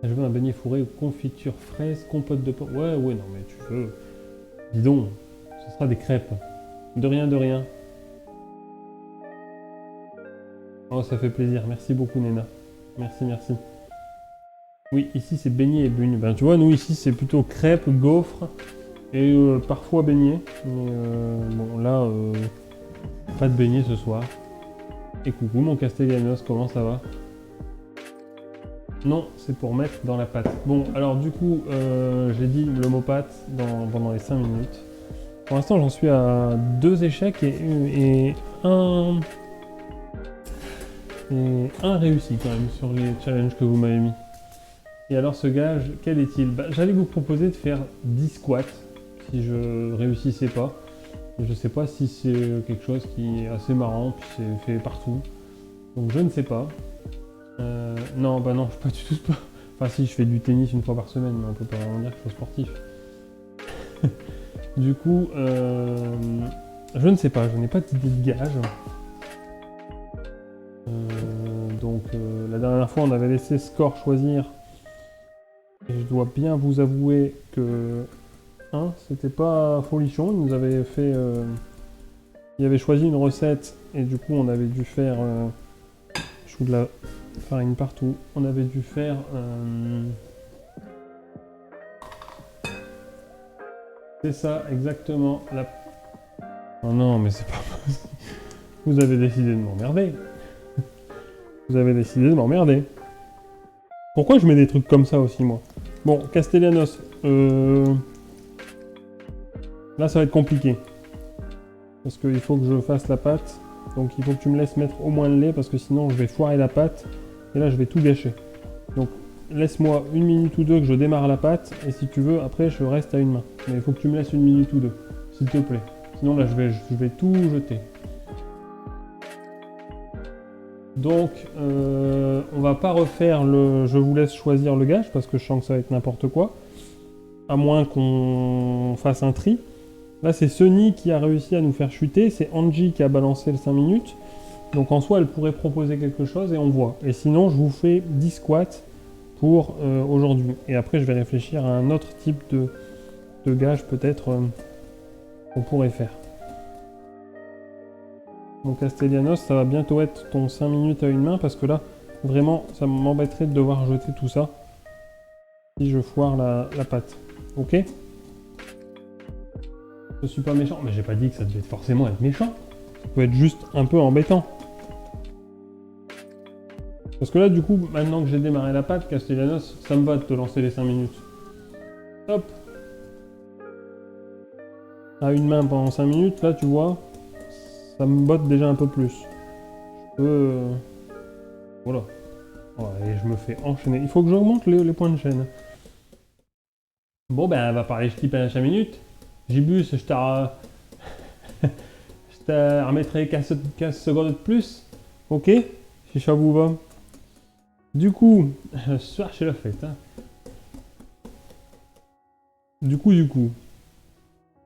Je veux un beignet fourré, confiture fraise, compote de pomme. Ouais, ouais, non, mais tu veux. Dis donc, ce sera des crêpes. De rien, de rien. Oh, ça fait plaisir. Merci beaucoup, Nena. Merci, merci. Oui, ici, c'est beignet et bugne. Ben, tu vois, nous, ici, c'est plutôt crêpes, gaufres et parfois beignet. Mais bon, là, pas de beignet ce soir. Et coucou, mon Castellanos, comment ça va? Non, c'est pour mettre dans la pâte. Bon, alors du coup, j'ai dit le mot pâte pendant les 5 minutes. Pour l'instant, j'en suis à 2 échecs et un réussi quand même sur les challenges que vous m'avez mis. Et alors ce gage, quel est-il? Bah, j'allais vous proposer de faire 10 squats si je réussissais pas. Je sais pas si c'est quelque chose qui est assez marrant, puis c'est fait partout. Donc je ne sais pas. Non, bah non, je fais pas du tout sport. Enfin si, je fais du tennis une fois par semaine, mais on peut pas vraiment dire que je sois sportif. Du coup, je ne sais pas, je n'ai pas d'idée de gage. Donc la dernière fois, on avait laissé Score choisir. Et je dois bien vous avouer que c'était pas folichon. Il nous avait fait, il avait choisi une recette et du coup, on avait dû faire. Je fous de la farine partout. On avait dû faire. C'est ça, exactement. Oh non, mais c'est pas possible. Vous avez décidé de m'emmerder. Vous avez décidé de m'emmerder. Pourquoi je mets des trucs comme ça aussi, moi? Bon, Castellanos, là ça va être compliqué. Parce qu'il faut que je fasse la pâte. Donc il faut que tu me laisses mettre au moins le lait parce que sinon je vais foirer la pâte. Et là je vais tout gâcher. Donc laisse-moi 1 minute ou 2 que je démarre la pâte. Et si tu veux, après je reste à une main. Mais il faut que tu me laisses 1 minute ou 2, s'il te plaît. Sinon là je vais tout jeter. Donc, on va pas refaire le je vous laisse choisir le gage parce que je sens que ça va être n'importe quoi. À moins qu'on fasse un tri. Là, c'est Sunny qui a réussi à nous faire chuter. C'est Angie qui a balancé le 5 minutes. Donc, en soi, elle pourrait proposer quelque chose et on voit. Et sinon, je vous fais 10 squats pour aujourd'hui. Et après, je vais réfléchir à un autre type de gage peut-être qu'on pourrait faire. Donc Castellanos, ça va bientôt être ton 5 minutes à une main parce que là, vraiment, ça m'embêterait de devoir jeter tout ça si je foire la pâte. Ok? Je suis pas méchant, mais j'ai pas dit que ça devait forcément être méchant. Ça peut être juste un peu embêtant. Parce que là, du coup, maintenant que j'ai démarré la pâte, Castellanos, ça me va de te lancer les 5 minutes. Hop! À une main pendant 5 minutes, là, tu vois, ça me botte déjà un peu plus. Je peux... Voilà. Ouais, et je me fais enchaîner. Il faut que j'augmente les points de chaîne. Bon, ben, on va parler ch'ti pendant 5 minutes. Gibus, je te remettrai 15 secondes de plus. Ok? Si ça vous va. Du coup, ce soir, c'est la fête. Hein. Du coup.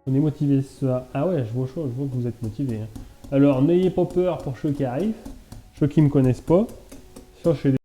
On est motivé ce soir. Ah ouais, je vois chaud, je vois que vous êtes motivé. Hein. Alors, n'ayez pas peur pour ceux qui arrivent. Ceux qui me connaissent pas. Ça,